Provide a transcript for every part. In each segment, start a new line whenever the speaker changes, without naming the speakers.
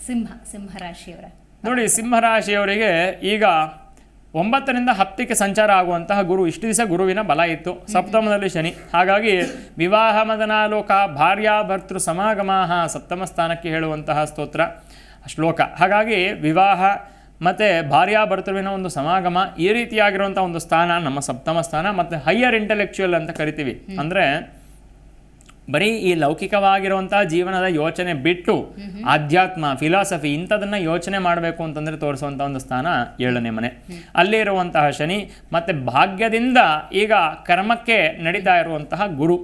ಸಿಂಹರಾಶಿಯವರ
ನೋಡಿ, ಸಿಂಹರಾಶಿಯವರಿಗೆ ಈಗ 9ರಿಂದ 10ಕ್ಕೆ ಸಂಚಾರ ಆಗುವಂತಹ ಗುರು. ಇಷ್ಟು ದಿವಸ ಗುರುವಿನ ಬಲ ಇತ್ತು, ಸಪ್ತಮದಲ್ಲಿ ಶನಿ. ಹಾಗಾಗಿ ವಿವಾಹ ಮದನಾಲೋಕ ಭಾರ್ಯಾ ಭರ್ತೃ ಸಮಾಗಮ ಸಪ್ತಮ ಸ್ಥಾನಕ್ಕೆ ಹೇಳುವಂತಹ ಶ್ಲೋಕ. ಹಾಗಾಗಿ ವಿವಾಹ ಮತ್ತು ಭಾರ್ಯಾ ಭರ್ತೃವಿನ ಒಂದು ಸಮಾಗಮ, ಈ ರೀತಿಯಾಗಿರುವಂಥ ಒಂದು ಸ್ಥಾನ ನಮ್ಮ ಸಪ್ತಮ ಸ್ಥಾನ. ಮತ್ತು ಹೈಯರ್ ಇಂಟೆಲೆಕ್ಚುಯಲ್ ಅಂತ ಕರಿತೀವಿ. ಅಂದರೆ ಬರೀ ಈ ಲೌಕಿಕವಾಗಿರುವಂಥ ಜೀವನದ ಯೋಚನೆ ಬಿಟ್ಟು ಆಧ್ಯಾತ್ಮ, ಫಿಲಾಸಫಿ ಇಂಥದನ್ನು ಯೋಚನೆ ಮಾಡಬೇಕು ಅಂತಂದರೆ ತೋರಿಸುವಂಥ ಒಂದು ಸ್ಥಾನ 7ನೇ ಮನೆ. ಅಲ್ಲಿರುವಂತಹ ಶನಿ ಮತ್ತು ಭಾಗ್ಯದಿಂದ ಈಗ ಕರ್ಮಕ್ಕೆ ನಡೀತಾ ಇರುವಂತಹ ಗುರು.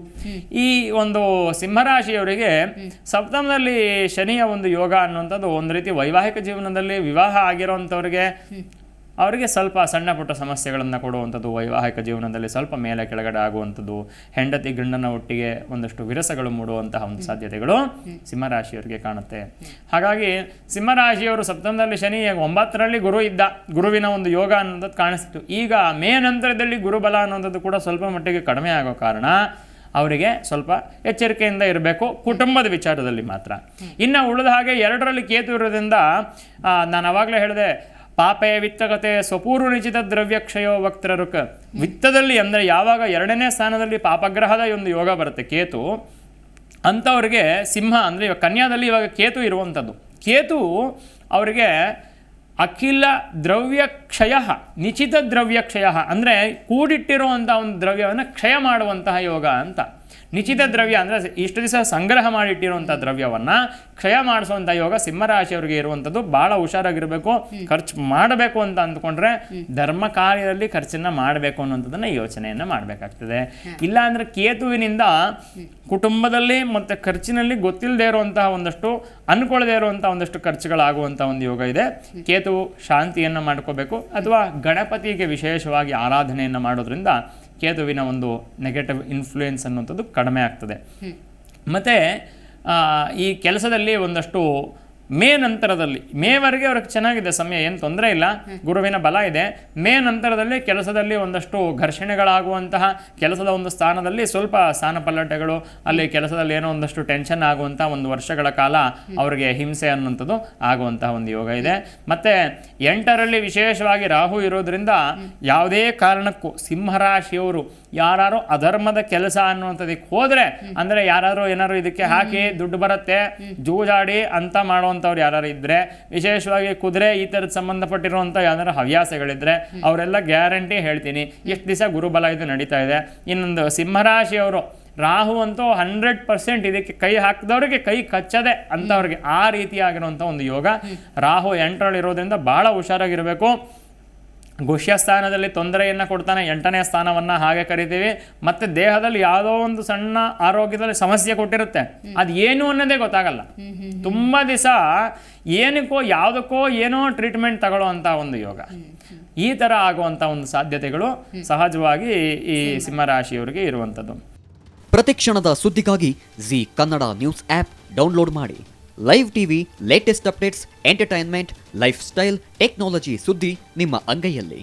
ಈ ಒಂದು ಸಿಂಹರಾಶಿಯವರಿಗೆ ಸಪ್ತಮದಲ್ಲಿ ಶನಿಯ ಒಂದು ಯೋಗ ಅನ್ನುವಂಥದ್ದು ಒಂದು ರೀತಿ ವೈವಾಹಿಕ ಜೀವನದಲ್ಲಿ ವಿವಾಹ ಆಗಿರೋವಂಥವ್ರಿಗೆ ಅವರಿಗೆ ಸ್ವಲ್ಪ ಸಣ್ಣ ಪುಟ್ಟ ಸಮಸ್ಯೆಗಳನ್ನು ಕೊಡುವಂಥದ್ದು, ವೈವಾಹಿಕ ಜೀವನದಲ್ಲಿ ಸ್ವಲ್ಪ ಮೇಲೆ ಕೆಳಗಡೆ ಆಗುವಂಥದ್ದು, ಹೆಂಡತಿ ಗಂಡನ ಒಟ್ಟಿಗೆ ಒಂದಷ್ಟು ವಿರಸಗಳು ಮೂಡುವಂತಹ ಒಂದು ಸಾಧ್ಯತೆಗಳು ಸಿಂಹರಾಶಿಯವರಿಗೆ ಕಾಣುತ್ತೆ. ಹಾಗಾಗಿ ಸಿಂಹರಾಶಿಯವರು ಸಪ್ತಮದಲ್ಲಿ ಶನಿ 9ರಲ್ಲಿ ಗುರು ಇದ್ದ, ಗುರುವಿನ ಒಂದು ಯೋಗ ಅನ್ನೋದು ಕಾಣಿಸ್ತು. ಈಗ ಮೇ ನಂತರದಲ್ಲಿ ಗುರುಬಲ ಅನ್ನೋಂಥದ್ದು ಕೂಡ ಸ್ವಲ್ಪ ಮಟ್ಟಿಗೆ ಕಡಿಮೆ ಆಗೋ ಕಾರಣ ಅವರಿಗೆ ಸ್ವಲ್ಪ ಎಚ್ಚರಿಕೆಯಿಂದ ಇರಬೇಕು, ಕುಟುಂಬದ ವಿಚಾರದಲ್ಲಿ ಮಾತ್ರ. ಇನ್ನು ಉಳಿದ ಹಾಗೆ 2ರಲ್ಲಿ ಕೇತು ಇರೋದ್ರಿಂದ ನಾನು ಆವಾಗಲೇ ಹೇಳಿದೆ, ಪಾಪೆ ವಿತ್ತಗತೆ ಸ್ವಪೂರ್ವ ನಿಚಿತ ದ್ರವ್ಯಕ್ಷಯೋ ವಕ್ತರರುಕ್. ವಿತ್ತದಲ್ಲಿ ಅಂದರೆ ಯಾವಾಗ 2ನೇ ಸ್ಥಾನದಲ್ಲಿ ಪಾಪಗ್ರಹದ ಒಂದು ಯೋಗ ಬರುತ್ತೆ ಕೇತು, ಅಂಥವ್ರಿಗೆ ಸಿಂಹ ಅಂದರೆ ಇವಾಗ ಕನ್ಯಾದಲ್ಲಿ ಇವಾಗ ಕೇತು ಇರುವಂಥದ್ದು. ಕೇತು ಅವರಿಗೆ ಅಖಿಲ ದ್ರವ್ಯಕ್ಷಯ, ನಿಚಿತ ದ್ರವ್ಯಕ್ಷಯ ಅಂದರೆ ಕೂಡಿಟ್ಟಿರುವಂಥ ಒಂದು ದ್ರವ್ಯವನ್ನು ಕ್ಷಯ ಮಾಡುವಂತಹ ಯೋಗ ಅಂತ. ನಿಚಿತ ದ್ರವ್ಯ ಅಂದರೆ ಇಷ್ಟು ದಿವಸ ಸಂಗ್ರಹ ಮಾಡಿಟ್ಟಿರುವಂಥ ದ್ರವ್ಯವನ್ನು ಕ್ಷಯ ಮಾಡಿಸುವಂಥ ಯೋಗ ಸಿಂಹರಾಶಿಯವರಿಗೆ ಇರುವಂಥದ್ದು. ಭಾಳ ಹುಷಾರಾಗಿರಬೇಕು. ಖರ್ಚು ಮಾಡಬೇಕು ಅಂತ ಅಂದ್ಕೊಂಡ್ರೆ ಧರ್ಮ ಕಾರ್ಯದಲ್ಲಿ ಖರ್ಚನ್ನು ಮಾಡಬೇಕು ಅನ್ನೋಂಥದ್ದನ್ನು ಯೋಚನೆಯನ್ನು ಮಾಡಬೇಕಾಗ್ತದೆ. ಇಲ್ಲಾಂದರೆ ಕೇತುವಿನಿಂದ ಕುಟುಂಬದಲ್ಲಿ ಮತ್ತು ಖರ್ಚಿನಲ್ಲಿ ಗೊತ್ತಿಲ್ಲದೆ ಇರುವಂತಹ ಒಂದಷ್ಟು, ಅಂದ್ಕೊಳ್ಳದೆ ಇರುವಂಥ ಒಂದಷ್ಟು ಖರ್ಚುಗಳಾಗುವಂಥ ಒಂದು ಯೋಗ ಇದೆ. ಕೇತು ಶಾಂತಿಯನ್ನು ಮಾಡ್ಕೋಬೇಕು, ಅಥವಾ ಗಣಪತಿಗೆ ವಿಶೇಷವಾಗಿ ಆರಾಧನೆಯನ್ನು ಮಾಡೋದ್ರಿಂದ ಕೇತುವಿನ ಒಂದು ನೆಗೆಟಿವ್ ಇನ್ಫ್ಲೂಯೆನ್ಸ್ ಅನ್ನುವಂಥದ್ದು ಕಡಿಮೆ ಆಗ್ತದೆ. ಮತ್ತು ಈ ಕೆಲಸದಲ್ಲಿ ಒಂದಷ್ಟು ಮೇ ನಂತರದಲ್ಲಿ, ಮೇವರೆಗೆ ಅವ್ರಿಗೆ ಚೆನ್ನಾಗಿದೆ ಸಮಯ, ಏನು ತೊಂದರೆ ಇಲ್ಲ, ಗುರುವಿನ ಬಲ ಇದೆ. ಮೇ ನಂತರದಲ್ಲಿ ಕೆಲಸದಲ್ಲಿ ಒಂದಷ್ಟು ಘರ್ಷಣೆಗಳಾಗುವಂತಹ, ಕೆಲಸದ ಒಂದು ಸ್ಥಾನದಲ್ಲಿ ಸ್ವಲ್ಪ ಸ್ಥಾನ ಪಲ್ಲಟಗಳು, ಅಲ್ಲಿ ಕೆಲಸದಲ್ಲಿ ಏನೋ ಒಂದಷ್ಟು ಟೆನ್ಷನ್ ಆಗುವಂಥ ಒಂದು ವರ್ಷಗಳ ಕಾಲ ಅವರಿಗೆ ಹಿಂಸೆ ಅನ್ನುವಂಥದ್ದು ಆಗುವಂತಹ ಒಂದು ಯೋಗ ಇದೆ. ಮತ್ತು 8ರಲ್ಲಿ ವಿಶೇಷವಾಗಿ ರಾಹು ಇರೋದ್ರಿಂದ ಯಾವುದೇ ಕಾರಣಕ್ಕೂ ಸಿಂಹರಾಶಿಯವರು ಯಾರು ಅಧರ್ಮದ ಕೆಲಸ ಅನ್ನುವಂಥದ್ದಕ್ಕೆ ಹೋದರೆ, ಅಂದರೆ ಯಾರು ಏನಾದ್ರು ಇದಕ್ಕೆ ಹಾಕಿ ದುಡ್ಡು ಬರುತ್ತೆ ಜೂಜಾಡಿ ಅಂತ ಮಾಡುವಂಥವ್ರು ಯಾರು ಇದ್ದರೆ, ವಿಶೇಷವಾಗಿ ಕುದುರೆ ಈ ಥರದ ಸಂಬಂಧಪಟ್ಟಿರುವಂಥ ಯಾವ್ದಾರು ಹವ್ಯಾಸಗಳಿದ್ರೆ ಅವರೆಲ್ಲ ಗ್ಯಾರಂಟಿ ಹೇಳ್ತೀನಿ ಎಷ್ಟು ದಿವಸ ಗುರುಬಲ ಇದು ನಡೀತಾ ಇದೆ. ಇನ್ನೊಂದು ಸಿಂಹರಾಶಿಯವರು ರಾಹು ಅಂತೂ 100% ಇದಕ್ಕೆ ಕೈ ಹಾಕಿದವ್ರಿಗೆ ಕೈ ಕಚ್ಚದೆ ಅಂಥವ್ರಿಗೆ ಆ ರೀತಿಯಾಗಿರುವಂಥ ಒಂದು ಯೋಗ. ರಾಹು 8ರಲ್ಲಿ ಇರೋದ್ರಿಂದ ಭಾಳ ಹುಷಾರಾಗಿರಬೇಕು. ಗುಹ್ಯಸ್ಥಾನದಲ್ಲಿ ತೊಂದರೆಯನ್ನು ಕೊಡ್ತಾನೆ, 8ನೇ ಸ್ಥಾನವನ್ನು ಹಾಗೆ ಕರಿತೀವಿ. ಮತ್ತು ದೇಹದಲ್ಲಿ ಯಾವುದೋ ಒಂದು ಸಣ್ಣ ಆರೋಗ್ಯದಲ್ಲಿ ಸಮಸ್ಯೆ ಕೊಟ್ಟಿರುತ್ತೆ, ಅದು ಏನು ಅನ್ನೋದೇ ಗೊತ್ತಾಗಲ್ಲ. ತುಂಬ ದಿವಸ ಏನಕ್ಕೋ ಯಾವುದಕ್ಕೋ ಏನೋ ಟ್ರೀಟ್ಮೆಂಟ್ ತಗೊಳ್ಳೋ ಅಂಥ ಒಂದು ಯೋಗ. ಈ ಥರ ಆಗುವಂಥ ಒಂದು ಸಾಧ್ಯತೆಗಳು ಸಹಜವಾಗಿ ಈ ಸಿಂಹರಾಶಿಯವರಿಗೆ ಇರುವಂಥದ್ದು.
ಪ್ರತಿಕ್ಷಣದ ಸುದ್ದಿಗಾಗಿ Zee Kannada news app download ಮಾಡಿ. Live TV, latest updates, entertainment, lifestyle, technology ಸುದ್ದಿ ನಿಮ್ಮ ಅಂಗೈಯಲ್ಲಿ.